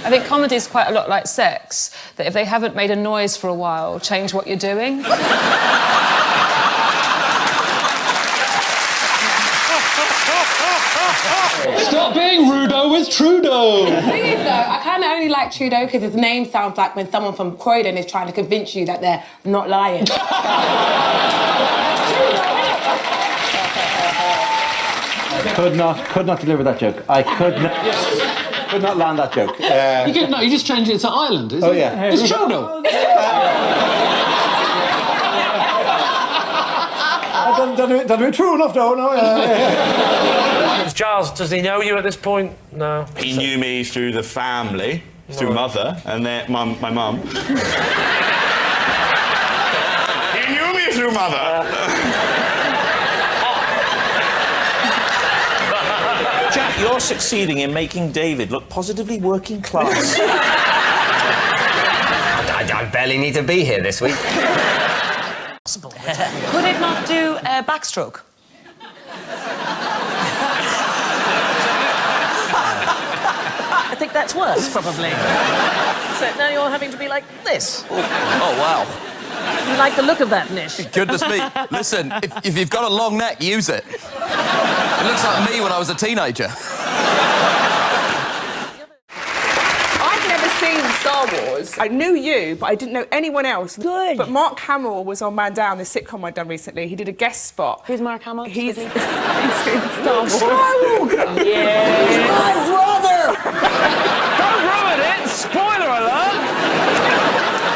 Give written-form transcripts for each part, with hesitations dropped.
I think comedy is quite a lot like sex, that if they haven't made a noise for a while, change what you're doing. Stop being rudo with Trudeau! The thing is, though, I kind of only like Trudeau because his name sounds like when someone from Croydon is trying to convince you that they're not lying. I could not deliver that joke. I could not land that joke. You just changed it to Ireland, is it? Oh, yeah. It's Trudeau. That'd be true enough, though, no? Giles, does he know you at this point? No. He knew me through the family, through mother, and then my mum. He knew me through mother. Jack, you're succeeding in making David look positively working class. I barely need to be here this week. Could it not do a backstroke? I think that's worse, probably. So now you're having to be like this. Oh, wow. You like the look of that, Nish? Goodness me. Listen, if you've got a long neck, use it. It looks like me when I was a teenager. I'd never seen Star Wars. I knew you, but I didn't know anyone else. Good. But Mark Hamill was on Man Down, the sitcom I'd done recently. He did a guest spot. Who's Mark Hamill? He's in Star Wars. Yes. My brother! Don't ruin it! Spoiler alert!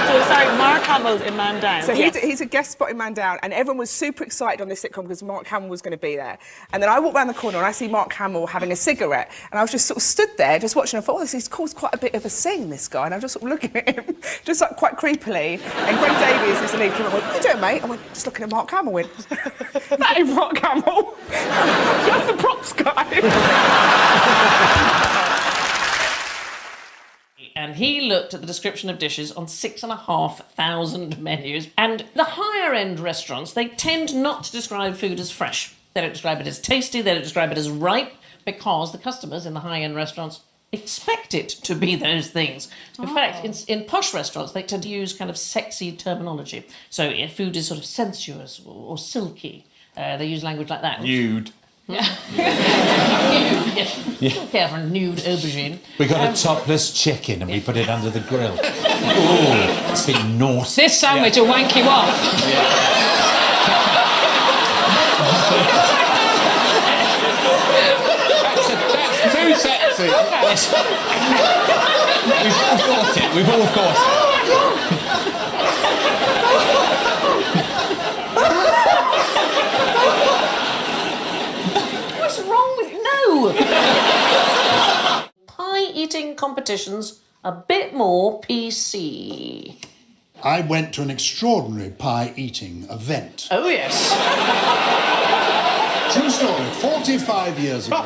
So, sorry, Mark Hamill's in Man Down. So he's a guest spot in Man Down, and everyone was super excited on this sitcom because Mark Hamill was going to be there. And then I walked round the corner and I see Mark Hamill having a cigarette, and I was just sort of stood there, just watching. I thought, oh, he's caused quite a bit of a scene, this guy. And I was just sort of looking at him, just like quite creepily. And Greg Davies, who's the lead, came up and went, "What are you doing, mate?" I went, "Just looking at Mark Hamill." Went, "That ain't Mark Hamill. That's the props guy." And he looked at the description of dishes on 6,500 menus. And the higher-end restaurants, they tend not to describe food as fresh. They don't describe it as tasty, they don't describe it as ripe, because the customers in the high-end restaurants expect it to be those things. In fact, in posh restaurants, they tend to use kind of sexy terminology. So if food is sort of sensuous or silky, they use language like that. Nude. Yeah. Yes. Care for a nude aubergine. We got a topless chicken and we put it under the grill. Oh, it's been naughty. This sandwich will wank you off. That's too sexy. We've all thought it. What's wrong with you? No! Pie eating competitions a bit more PC. I went to an extraordinary pie-eating event. Oh, yes. True story, 45 years ago.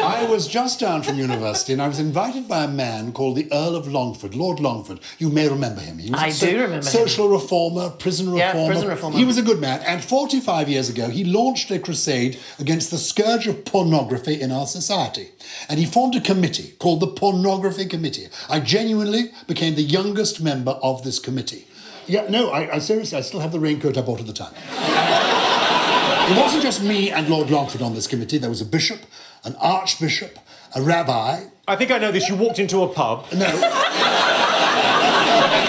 I was just down from university and I was invited by a man called the Earl of Longford, Lord Longford. You may remember him. He was I do remember him. Social reformer, prison reformer. Yeah, prison reformer. He was a good man. And 45 years ago, he launched a crusade against the scourge of pornography in our society. And he formed a committee called the Pornography Committee. I genuinely became the youngest member of this committee. Yeah, no, I seriously, I still have the raincoat I bought at the time. It wasn't just me and Lord Longford on this committee. There was a bishop, an archbishop, a rabbi. I think I know this. You walked into a pub. No.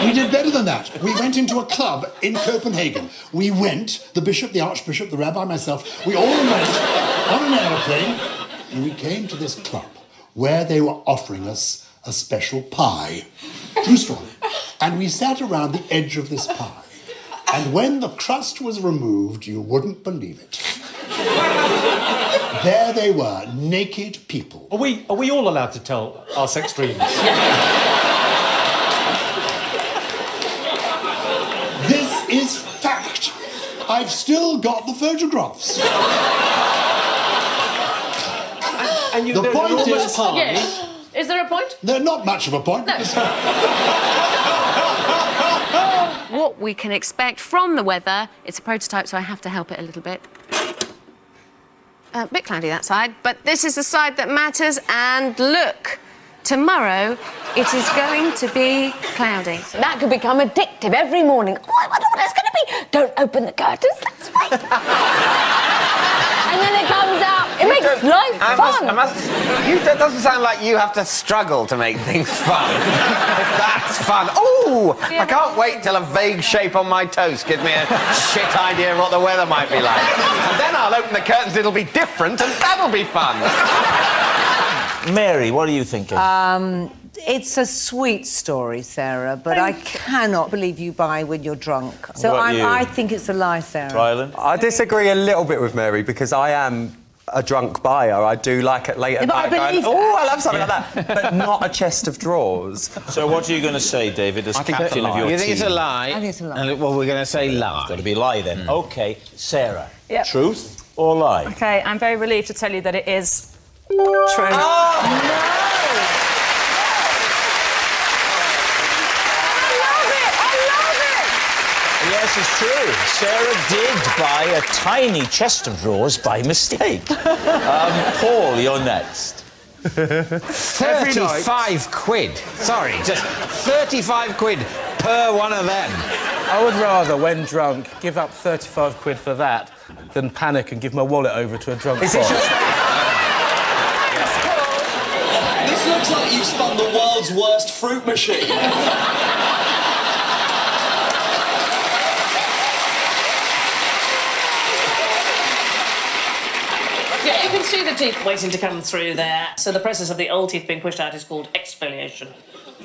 We did better than that. We went into a club in Copenhagen. We went, the bishop, the archbishop, the rabbi, myself, we all went on an aeroplane and we came to this club where they were offering us a special pie. True story. And we sat around the edge of this pie. And when the crust was removed, you wouldn't believe it. There they were, naked people. Are we all allowed to tell our sex dreams? This is fact. I've still got the photographs. And The point is, Yes. Is there a point? They're not much of a point. No. What we can expect from the weather, it's a prototype, so I have to help it a little bit. A bit cloudy that side, but this is the side that matters. And look, tomorrow it is going to be cloudy. That could become addictive every morning. Oh, I wonder what it's going to be. Don't open the curtains, let's wait. And then it comes out. It makes life fun. That doesn't sound like you have to struggle to make things fun. If that's fun. Ooh, I can't wait till a vague shape on my toast gives me a shit idea of what the weather might be like. And then I'll open the curtains, it'll be different, and that'll be fun. Mary, what are you thinking? It's a sweet story, Sarah, but I cannot believe you buy when you're drunk. So What about you? I think it's a lie, Sarah. Ryland? I disagree a little bit with Mary because I am a drunk buyer. I do like it late at but I night going, believe oh, I love something like that. But not a chest of drawers. So what are you going to say, David, as captain of your team? You think it's a lie? I think it's a lie. And, well, we're going to say lie. It's got to be a lie, then. OK, Sarah. Yep. Truth or lie? OK, I'm very relieved to tell you that it is true. Oh! Yes, it's true. Sarah did buy a tiny chest of drawers by mistake. Paul, you're next. 35 quid. Sorry, just 35 quid per one of them. I would rather, when drunk, give up 35 quid for that than panic and give my wallet over to a drunk Is bot. This looks like you've spun the world's worst fruit machine. Yeah, you can see the teeth waiting to come through there. So the process of the old teeth being pushed out is called exfoliation.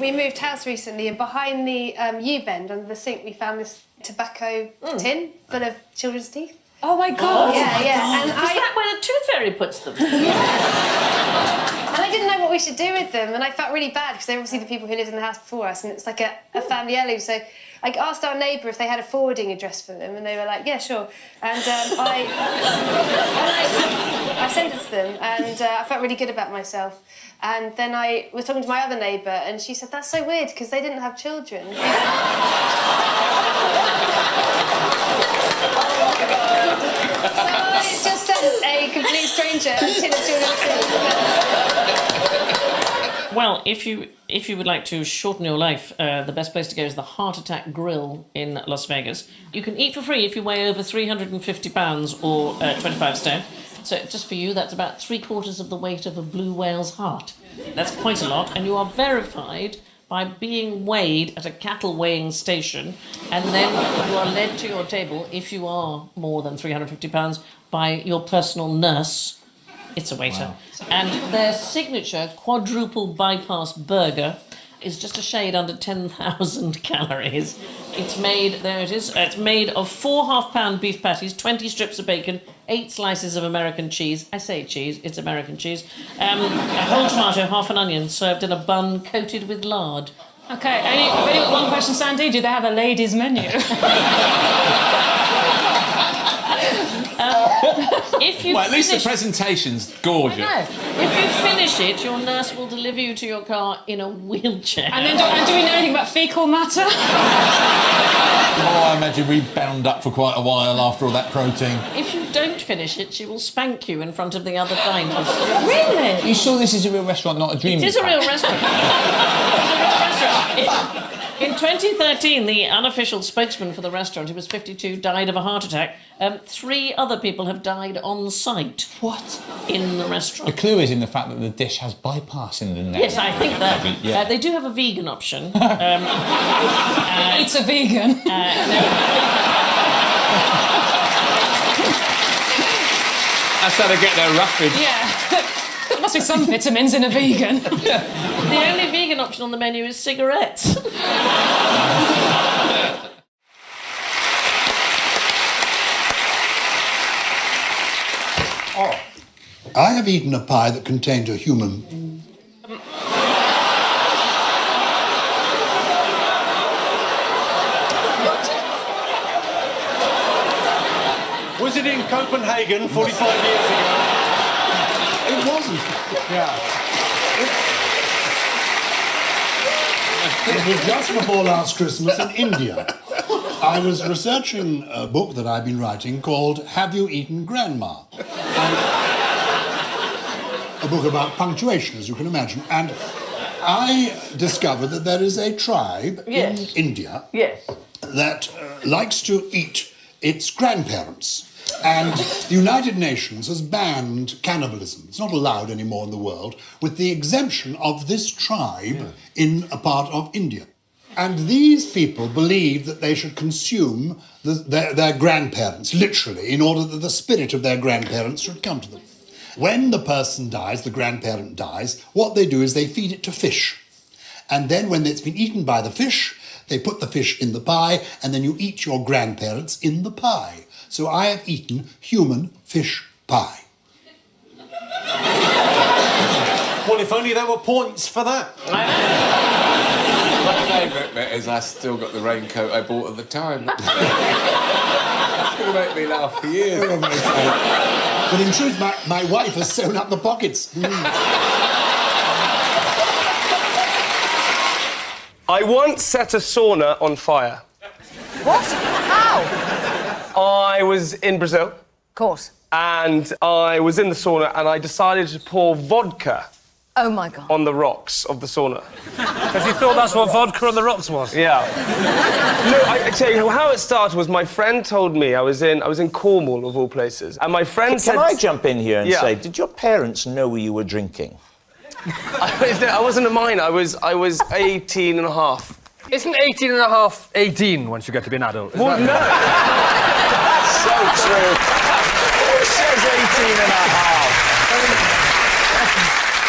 We moved house recently, and behind the U-bend under the sink, we found this tobacco tin full of children's teeth. Oh my God! Yeah. And Is that where the tooth fairy puts them? And I didn't know what we should do with them, and I felt really bad because they're obviously the people who lived in the house before us, and it's like a family heirloom. So I asked our neighbour if they had a forwarding address for them, and they were like, yeah, sure. And I sent it to them, and I felt really good about myself. And then I was talking to my other neighbour, and she said, that's so weird, because they didn't have children. So I just sent a complete stranger a tin of children's teeth. Well, if you would like to shorten your life, the best place to go is the Heart Attack Grill in Las Vegas. You can eat for free if you weigh over 350 pounds or 25 stone. So just for you, that's about 3/4 of the weight of a blue whale's heart. That's quite a lot, and you are verified by being weighed at a cattle weighing station, and then you are led to your table, if you are more than 350 pounds, by your personal nurse. It's a waiter. Wow. And their signature quadruple bypass burger is just a shade under 10,000 calories. It's made, there it is, it's made of 4 half-pound beef patties, 20 strips of bacon, 8 slices of American cheese. I say cheese, it's American cheese. A whole tomato, half an onion, served in a bun coated with lard. OK, I've only got one question, Sandy. Do they have a ladies' menu? Well, at least the presentation's gorgeous. I know. If you finish it, your nurse will deliver you to your car in a wheelchair. And then do we know anything about faecal matter? Oh, I imagine we bound up for quite a while after all that protein. If you don't finish it, she will spank you in front of the other diners. Really? Are you sure this is a real restaurant, not a dream? It is a real restaurant. It's a real restaurant. In 2013, the unofficial spokesman for the restaurant, who was 52, died of a heart attack. 3 other people have died on site. What? In the restaurant. The clue is in the fact that the dish has bypass in the name. Yes, I think that. Yeah. They do have a vegan option. It's a vegan. That's how they get their roughage. Yeah. There must be some vitamins in a vegan. The only vegan option on the menu is cigarettes. I have eaten a pie that contained a human. Was it in Copenhagen 45 years ago? It wasn't. Yeah. It was just before last Christmas in India. I was researching a book that I've been writing called Have You Eaten Grandma? And book about punctuation, as you can imagine, and I discovered that there is a tribe in India that likes to eat its grandparents. And the United Nations has banned cannibalism. It's not allowed anymore in the world, with the exemption of this tribe in a part of India. And these people believe that they should consume their grandparents, literally, in order that the spirit of their grandparents should come to them. When the person dies, the grandparent dies, what they do is they feed it to fish. And then when it's been eaten by the fish, they put the fish in the pie, and then you eat your grandparents in the pie. So I have eaten human fish pie. Well, if only there were points for that. My favourite bit is I still got the raincoat I bought at the time. It's going to make me laugh for years. But in truth, my wife has sewn up the pockets. I once set a sauna on fire. What? How? I was in Brazil. Of course. And I was in the sauna and I decided to pour vodka Oh, my God. on the rocks of the sauna. Because you thought that's what vodka on the rocks was? Yeah. No, I tell you, how it started was my friend told me, I was in Cornwall, of all places, and my friend said... Can I jump in here and Yeah. say, did your parents know you were drinking? I wasn't a minor, I was 18 and a half. Isn't 18 and a half 18 once you get to be an adult? Well, no. So true. Who says 18 and a half?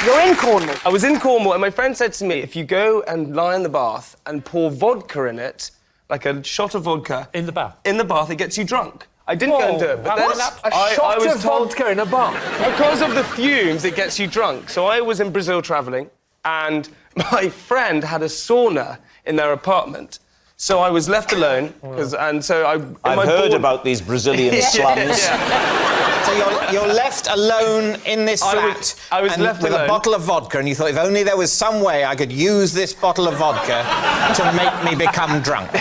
You're in Cornwall. I was in Cornwall, and my friend said to me, if you go and lie in the bath and pour vodka in it, like a shot of vodka... In the bath? In the bath, it gets you drunk. I didn't go and do it, but then... A shot of vodka in a bath? Because of the fumes, it gets you drunk. So I was in Brazil travelling, and my friend had a sauna in their apartment. So I was left alone, and so I've heard about these Brazilian slums. So you're left alone in this flat. I was left with alone. a bottle of vodka, and you thought, if only there was some way I could use this bottle of vodka to make me become drunk.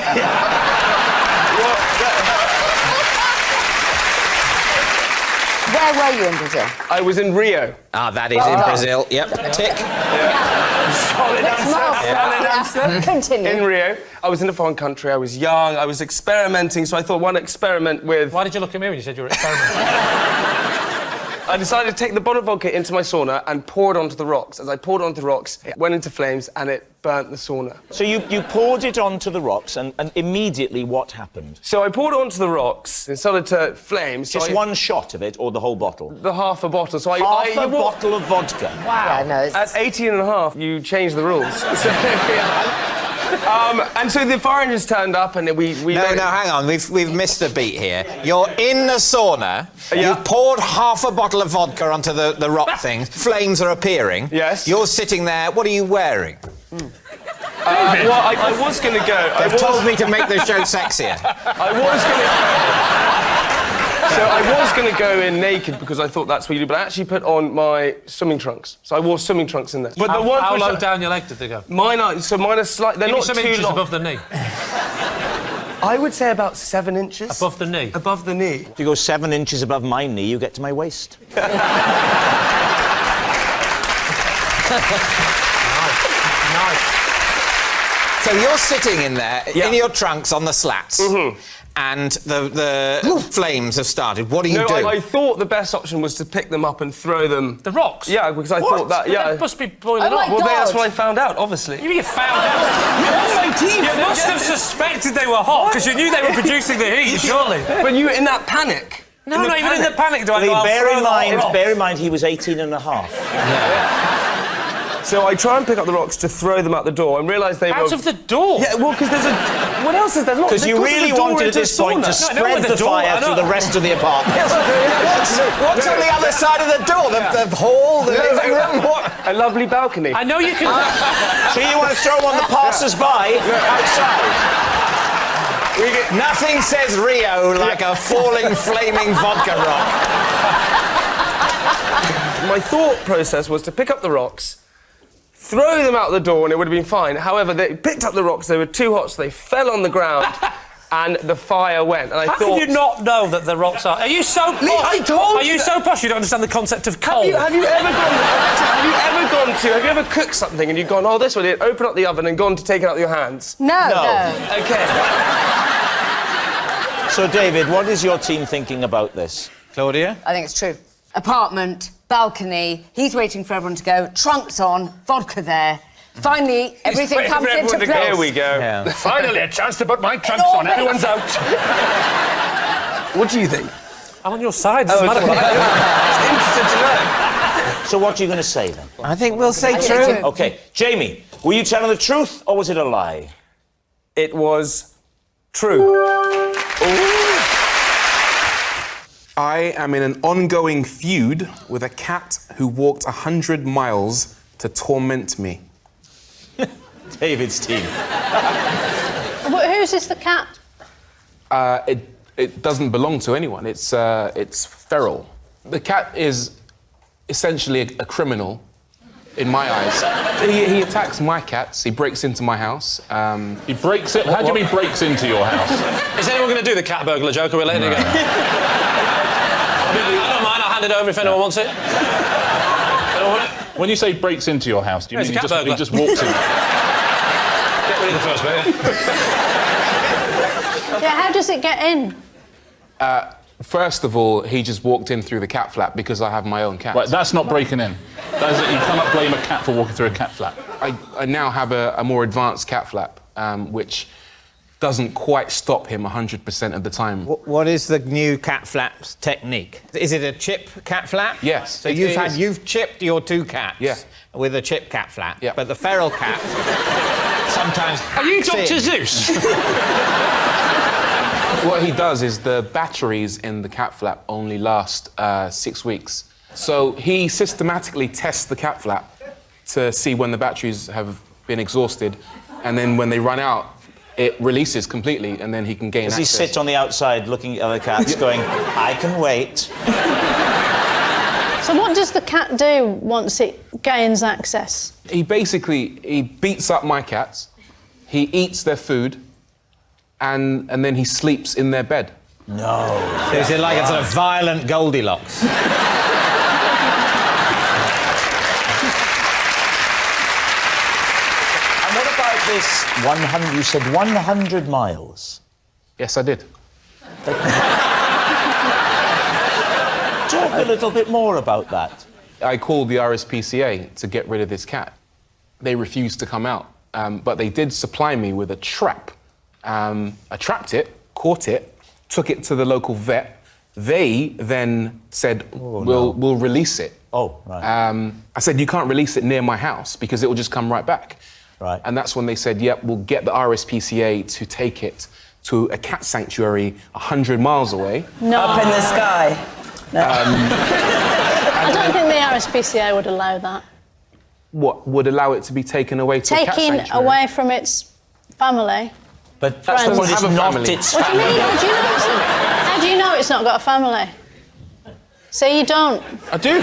Where were you in Brazil? I was in Rio. Ah, that is in Brazil. Yep, tick. Solid answer. Continue. In Rio. I was in a foreign country, I was young, I was experimenting, so I thought, why not experiment with... Why did you look at me when you said you were experimenting? I decided to take the bottle of vodka into my sauna and pour it onto the rocks. As I poured it onto the rocks, it went into flames and it burnt the sauna. So you poured it onto the rocks, and immediately what happened? So I poured it onto the rocks and started to flames. Just one shot of it, or the whole bottle? The half a bottle. So half a bottle of vodka? Wow. Yeah, no, At 18 and a half, you change the rules. So, and so the fire engines turned up and we... No, hang on. We've missed a beat here. You're in the sauna. You've poured half a bottle of vodka onto the rock thing. Flames are appearing. Yes. You're sitting there. What are you wearing? Well, I was going to go... They've told me to make the show sexier. I was going to go in naked because I thought that's what you do, but I actually put on my swimming trunks. So I wore swimming trunks in there. But how low down your leg did they go? Mine are slight. They're Give me not some too inches long. above the knee. I would say about 7 inches. Above the knee? Above the knee. If you go 7 inches above my knee, you get to my waist. Nice. So you're sitting in there, in your trunks on the slats, and the flames have started. What do you do? I thought the best option was to pick them up and throw them... The rocks? Yeah, because I thought that... Yeah. That must be boiling Oh, my up. God. That's what I found out, obviously. You found out? You must have suspected they were hot, because you knew they were producing the heat, surely. But you were in that panic. No, not even in the panic do I go, Bear in mind, he was 18 and a half. So I try and pick up the rocks to throw them out the door and realise they were... Out of the door? Yeah, well, because there's a... What else is there? Because you really wanted at this point to spread the fire through the rest of the apartment. What's on the other side of the door? The hall, the living room? What? A lovely balcony. I know you can... So you want to throw them on the passers-by outside? Nothing says Rio like a falling, flaming vodka rock. My thought process was to pick up the rocks, throw them out the door, and it would have been fine. However, they picked up the rocks, they were too hot, so they fell on the ground, and the fire went. And I How thought... can you not know that the rocks are... Are you so posh? I told Are you so posh you don't understand the concept of coal? Have you ever cooked something and you've gone, oh, this one, you open up the oven and gone to take it out with your hands? No. OK. So, David, what is your team thinking about this? Claudia? I think it's true. Apartment, balcony, he's waiting for everyone to go, trunks on, vodka there. Finally, everything comes into place. There we go. Yeah. Finally, a chance to put my trunks on. Everyone's out. What do you think? I'm on your side. Doesn't matter. It's interesting to know. So what are you going to say, then? I think we'll say true. OK. Jamie, were you telling the truth or was it a lie? It was true. I am in an ongoing feud with a cat who walked 100 miles to torment me. David's team. Whose is the cat? It doesn't belong to anyone. It's feral. The cat is essentially a criminal in my eyes. He attacks my cats. He breaks into my house. He breaks it. How do you mean breaks into your house? Is anyone going to do the cat burglar joke, or we're letting it go? I don't mind. I'll hand it over if anyone wants it. When you say breaks into your house, do you mean he just walks in? Get rid of the first bit. Yeah, how does it get in? First of all, he just walked in through the cat flap because I have my own cat. Right, that's not breaking in. That is, you cannot blame a cat for walking through a cat flap. I now have a more advanced cat flap, which doesn't quite stop him 100% of the time. What is the new cat flaps technique? Is it a chip cat flap? Yes. So you've chipped your two cats with a chip cat flap, but the feral cat sometimes Are you hacks Dr. in. Zeus? What he does is the batteries in the cat flap only last 6 weeks. So he systematically tests the cat flap to see when the batteries have been exhausted, and then when they run out, it releases completely, and then he can gain access. Does he sit on the outside looking at other cats going, I can wait? So what does the cat do once it gains access? He beats up my cats, he eats their food, and then he sleeps in their bed. No. So is it like a sort of violent Goldilocks? This 100, you said 100 miles. Yes, I did. Talk a little bit more about that. I called the RSPCA to get rid of this cat. They refused to come out, but they did supply me with a trap. I trapped it, caught it, took it to the local vet. They then said, we'll release it. Oh, right. I said, you can't release it near my house because it will just come right back. Right. And that's when they said, yep, we'll get the RSPCA to take it to a cat sanctuary 100 miles away. No. Up in the sky. No. I don't think the RSPCA would allow that. What would allow it to be taken away to a cat Taking sanctuary? away from its family. But that's Friends. not not family. its What do you family. mean? How do you know it's not got a family? So you don't. I do.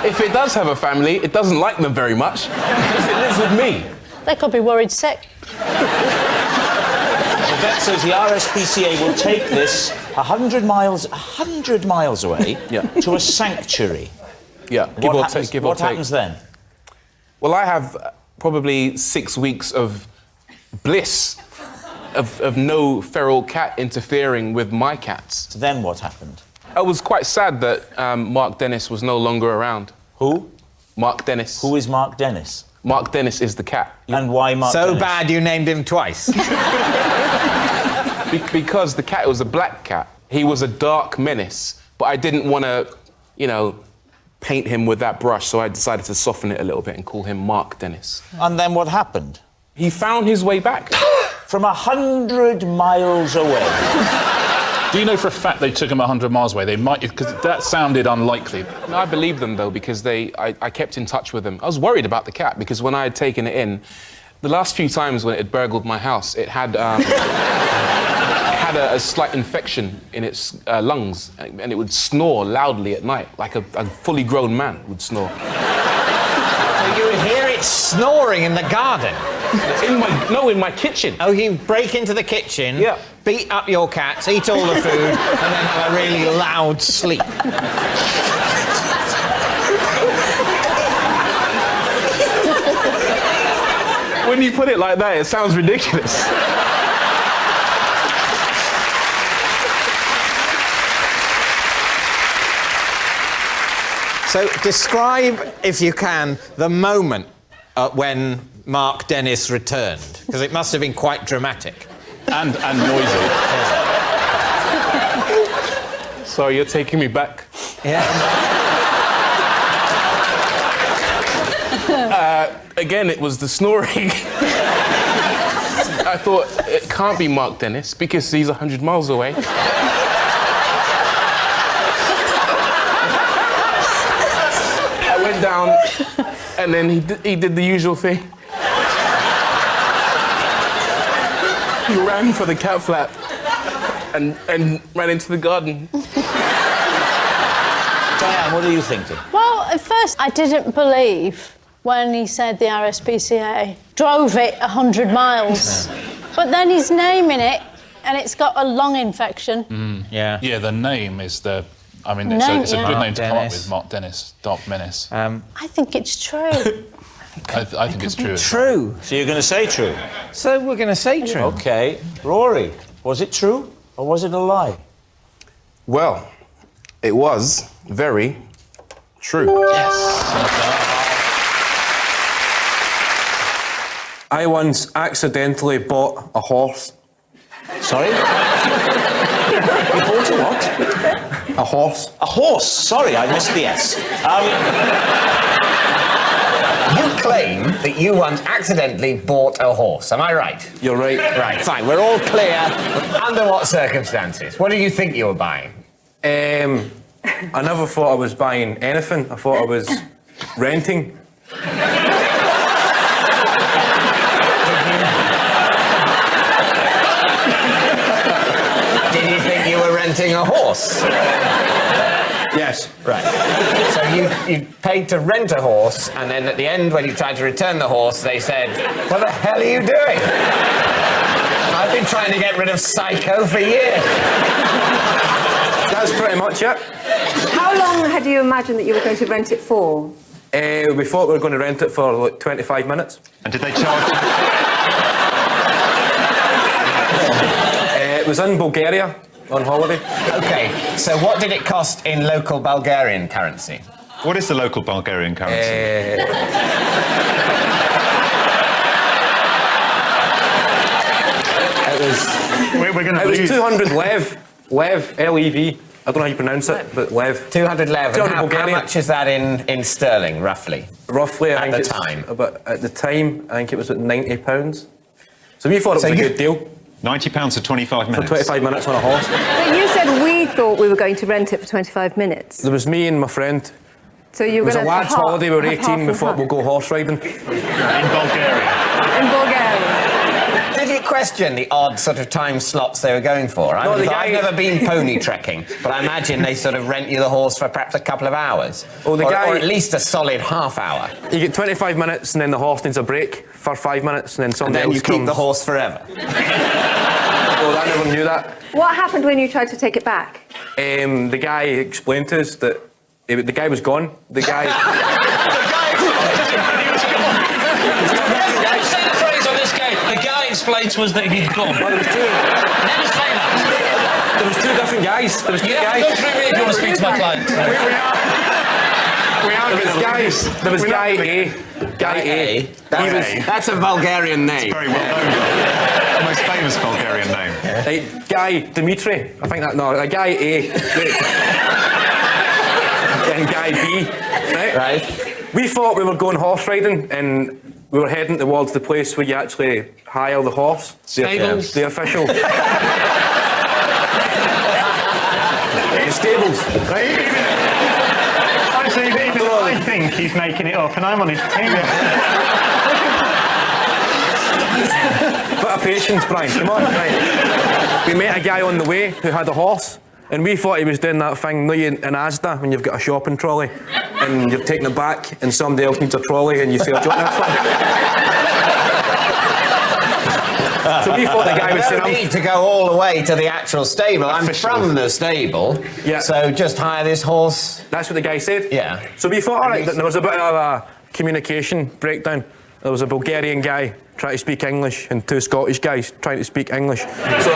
If it does have a family, it doesn't like them very much because it lives with me. They could be worried sick. The vet says the RSPCA will take this 100 miles away to a sanctuary. Yeah, What happens then? Well, I have probably 6 weeks of bliss of no feral cat interfering with my cats. So then what happened? I was quite sad that Mark Dennis was no longer around. Who? Mark Dennis. Who is Mark Dennis? Mark Dennis is the cat. And why Mark So Dennis? bad you named him twice. Because the cat was a black cat. He was a dark menace, but I didn't want to, paint him with that brush, so I decided to soften it a little bit and call him Mark Dennis. And then what happened? He found his way back. From 100 miles away. Do you know for a fact they took him 100 miles away? They might, because that sounded unlikely. No, I believe them, though, because I kept in touch with them. I was worried about the cat, because when I had taken it in, the last few times when it had burgled my house, it had a slight infection in its lungs, and it would snore loudly at night, like a fully grown man would snore. So you would hear it snoring in the garden? In my kitchen. Oh, you break into the kitchen, beat up your cats, eat all the food, and then have a really loud sleep. When you put it like that, it sounds ridiculous. So describe, if you can, the moment when Mark Dennis returned, because it must have been quite dramatic. And noisy. Sorry, you're taking me back. Yeah. Again, it was the snoring. I thought, it can't be Mark Dennis because he's 100 miles away. I went down, and then he did the usual thing. He ran for the cat flap and ran into the garden. Diane, what are you thinking? Well, at first I didn't believe when he said the RSPCA drove it 100 miles. But then he's naming it, and it's got a lung infection. Yeah. Yeah, the name is the... I mean, Name, it's a yeah. good Mark name to come up Dennis. with, Mark Dennis, Dark Menace. I think it's true. I think it's true. True. So you're going to say true? So we're going to say true. OK. Rory, was it true or was it a lie? Well, it was very true. Yes. I once accidentally bought a horse. Sorry? You bought a what? A horse. A horse. Sorry, I missed the S. You claim that you once accidentally bought a horse. Am I right? You're right. Right, fine. We're all clear. Under what circumstances? What did you think you were buying? I never thought I was buying anything. I thought I was renting. Did you think you were renting a horse? Yes. Right. So you paid to rent a horse, and then at the end, when you tried to return the horse, they said, "What the hell are you doing? I've been trying to get rid of Psycho for years." That's pretty much it. How long had you imagined that you were going to rent it for? We thought we were going to rent it for like 25 minutes. And did they charge you? It was in Bulgaria on holiday. Okay, so what did it cost in local Bulgarian currency? What is the local Bulgarian currency? It was 200 lev. Lev, L-E-V. I don't know how you pronounce it, but lev. 200 lev. 200 How Bulgarian. much is that in sterling, roughly? Roughly, I At think the it's time. at the time, I think it was at £90. So we thought it was a good deal. £90 for 25 minutes? For 25 minutes on a horse. But you said we thought we were going to rent it for 25 minutes. There was me and my friend. So you It were was a going to lad's holiday, we were 18, we thought we'll go horse riding. In Bulgaria? In Bulgaria. Did you question the odd sort of time slots they were going for? I've never been pony trekking, but I imagine they sort of rent you the horse for perhaps a couple of hours. Oh, or at least a solid half hour. You get 25 minutes and then the horse needs a break for 5 minutes and then somebody And then else you keep comes. the horse forever. Oh, I never knew that. What happened when you tried to take it back? The guy explained to us that the guy was gone. The guy... The guy explained to us that he'd gone. Well, there was two. Never say that. There was two different guys. There was two guys. Go through me if you want to speak to my client. There was guy A. Guy A. That's a Bulgarian name. Very well known. The most famous Bulgarian name. Guy Dimitri. I think that... No, a guy A. And guy B. Right? We thought we were going horse riding and we were heading towards the place where you actually hire the horse. Stables. The official... the stables. Right? I think he's making it up and I'm on his team. Bit of patience, Brian. Come on, right. We met a guy on the way who had a horse. And we thought he was doing that thing, in Asda, when you've got a shopping trolley and you're taking it back and somebody else needs a trolley and you say, "Do you want this one?" So we thought the guy was saying, no need to go all the way to the actual stable. I'm from the stable. Yeah. So just hire this horse. That's what the guy said? Yeah. So we thought, all right, there was a bit of a communication breakdown. There was a Bulgarian guy trying to speak English and two Scottish guys trying to speak English. So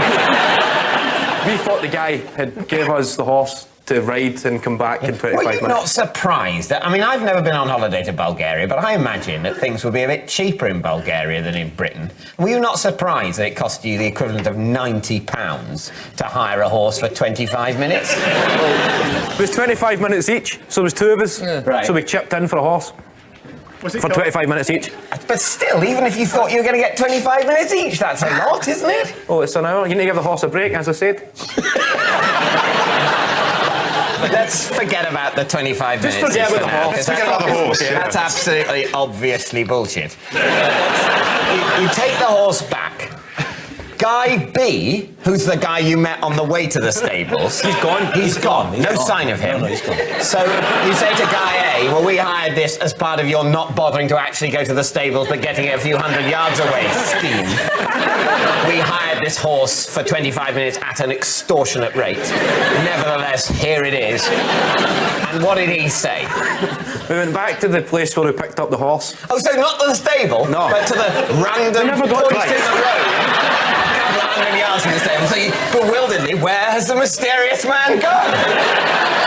we thought the guy had gave us the horse to ride and come back in 25 Were you minutes. not surprised? I mean, I've never been on holiday to Bulgaria, but I imagine that things would be a bit cheaper in Bulgaria than in Britain. Were you not surprised that it cost you the equivalent of £90 to hire a horse for 25 minutes? It was 25 minutes each, so there was two of us. Right. So we chipped in for a horse. For 25 minutes each. But still, even if you thought you were going to get 25 minutes each, that's a lot, isn't it? Oh, it's an hour. You need to give the horse a break, as I said. Let's forget about the 25 minutes. Just forget about the horse. Forget about the horse. That's absolutely, obviously bullshit. You take the horse back. Guy B, who's the guy you met on the way to the stables... He's gone. He's gone. No sign of him. No, he's gone. So you say to Guy A, well, we hired this as part of your not bothering to actually go to the stables but getting it a few hundred yards away scheme. We hired this horse for 25 minutes at an extortionate rate. Nevertheless, here it is. And what did he say? We went back to the place where we picked up the horse. Oh, so not to the stable, no, but to the random never got point right. in the road. 100 yards from the stable, thinking bewilderedly, where has the mysterious man gone?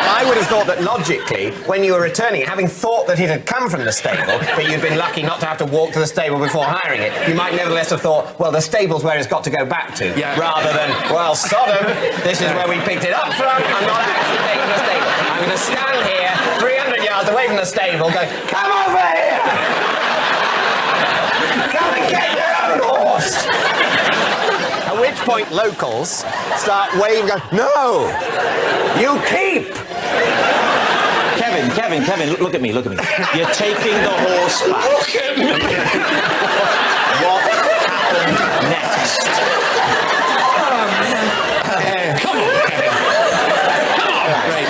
I would have thought that logically, when you were returning, having thought that it had come from the stable, but you'd been lucky not to have to walk to the stable before hiring it, you might nevertheless have thought, well, the stable's where it's got to go back to, rather than, well, Sodom, this is where we picked it up from, I'm not actually taking the stable. I'm going to stand here, 300 yards away from the stable, go, come over here! Come and get your own horse! At which point locals start waving, going, no! You keep! Kevin, look at me. You're taking the horse back. Look at me! What happened next? Come on, Kevin. Come on! Right.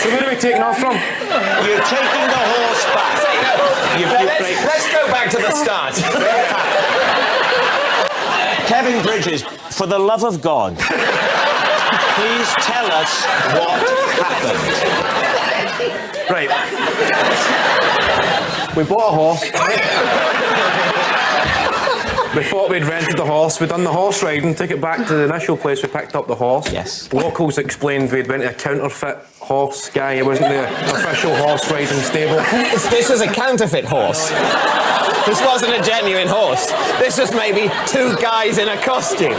So where are we taking off from? You're taking the horse back. Let's go back to the start. Kevin Bridges, for the love of God, please tell us what happened. Right. We bought a horse. We thought we'd rented the horse. We'd done the horse riding, took it back to the initial place we picked up the horse. Yes. Locals explained we'd went to a counterfeit horse guy. It wasn't the official horse riding stable. This was a counterfeit horse. This wasn't a genuine horse. This was maybe two guys in a costume.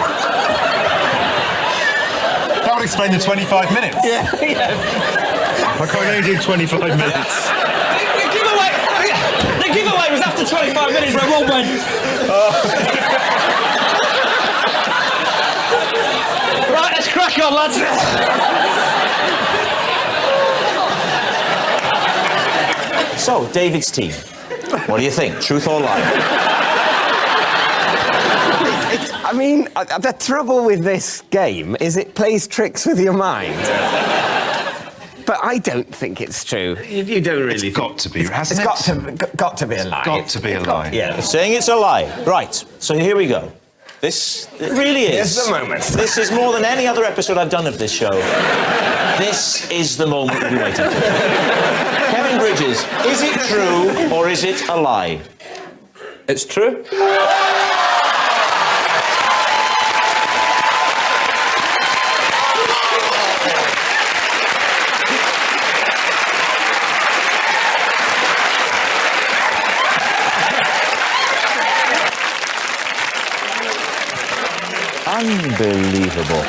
That would explain the 25 minutes. Yeah. I can't only do 25 minutes. The giveaway was after 25 minutes where one went. Right, let's crack on, lads. So, David's team, what do you think? Truth or lie? I mean, the trouble with this game is it plays tricks with your mind. But I don't think it's true. You don't really. It's got to be, hasn't It's it? got to be a lie. Got to be a lie. Yeah, saying it's a lie. Right, so here we go. This it really is. Here's the moment. This is more than any other episode I've done of this show. This is the moment we've been waiting for. Kevin Bridges, is it true or is it a lie? It's true. Unbelievable.